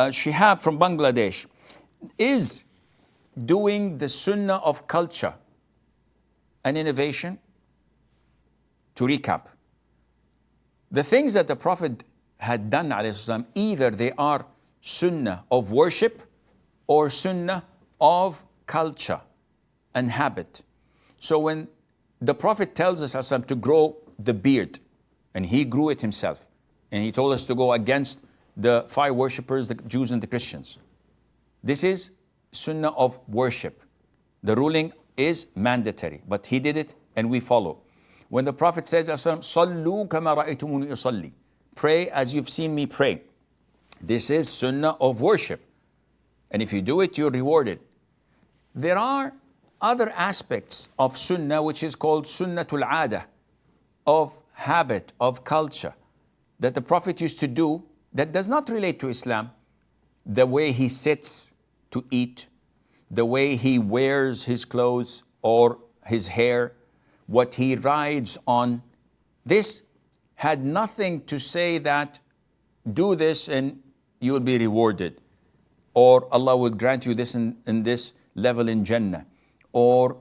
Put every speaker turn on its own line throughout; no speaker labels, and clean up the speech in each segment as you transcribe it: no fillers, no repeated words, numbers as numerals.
Shihab from Bangladesh, is doing the sunnah of culture an innovation? To recap, the things that the Prophet had done, either they are sunnah of worship or sunnah of culture and habit. So when the Prophet tells us to grow the beard, and he grew it himself, and he told us to go against the fire worshippers, the Jews and the Christians, this is sunnah of worship. The ruling is mandatory, but he did it and we follow. When the Prophet says, "Sallu kama ra'aytumuni usalli," pray as you've seen me pray, this is sunnah of worship. And if you do it, you're rewarded. There are other aspects of sunnah which is called sunnatul adah, of habit, of culture, that the Prophet used to do that does not relate to Islam. The way he sits to eat, the way he wears his clothes or his hair, what he rides on. This had nothing to say that do this and you will be rewarded, or Allah will grant you this in this level in Jannah, or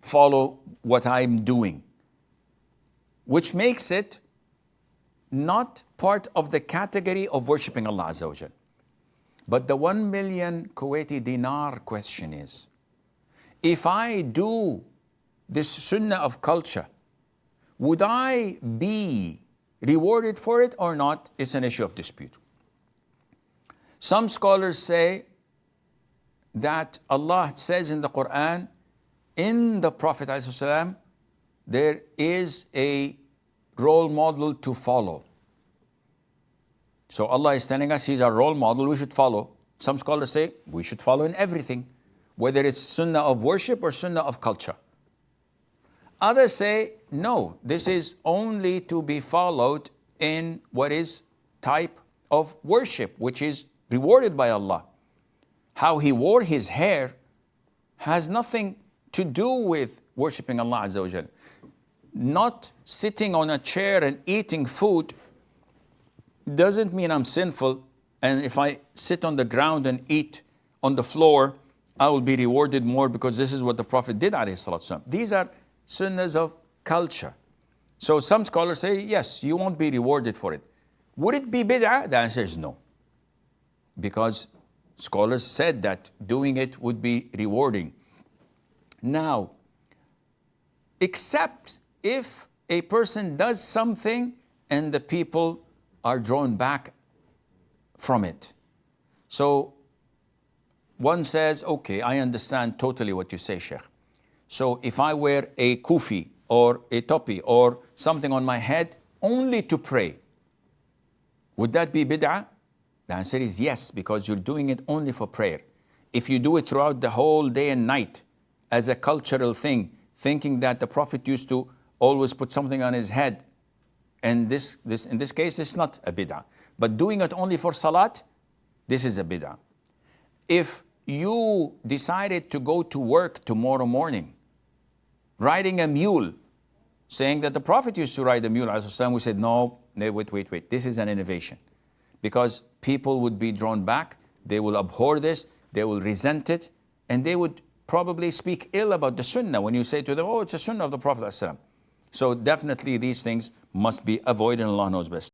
follow what I'm doing, which makes it not part of the category of worshipping Allah Azza wa Jal. But the 1 million Kuwaiti dinar question is, if I do this sunnah of culture, would I be rewarded for it or not? It's an issue of dispute. Some scholars say that Allah says in the Quran, in the Prophet ﷺ, there is a role model to follow. So Allah is telling us He's our role model, we should follow. Some scholars say we should follow in everything, whether it's sunnah of worship or sunnah of culture. Others say, no, this is only to be followed in what is type of worship, which is rewarded by Allah. How he wore his hair has nothing to do with worshipping Allah Azza wa Jal. Not sitting on a chair and eating food doesn't mean I'm sinful, and if I sit on the ground and eat on the floor, I will be rewarded more because this is what the Prophet did, alayhi salatu wasalam. These are sunnahs of culture. So some scholars say, yes, you won't be rewarded for it. Would it be bid'ah? The answer is no. Because scholars said that doing it would be rewarding. Now, except if a person does something and the people are drawn back from it. So one says, okay, I understand totally what you say, Sheikh. So if I wear a kufi or a topi or something on my head only to pray, would that be bid'ah? The answer is yes, because you're doing it only for prayer. If you do it throughout the whole day and night as a cultural thing, thinking that the Prophet used to always put something on his head, and in this case, it's not a bid'ah. But doing it only for salat, this is a bid'ah. If you decided to go to work tomorrow morning, riding a mule, saying that the Prophet used to ride a mule, we said, no, wait, this is an innovation. Because people would be drawn back, they will abhor this, they will resent it, and they would probably speak ill about the sunnah when you say to them, oh, it's a sunnah of the Prophet ﷺ. So definitely these things must be avoided, and Allah knows best.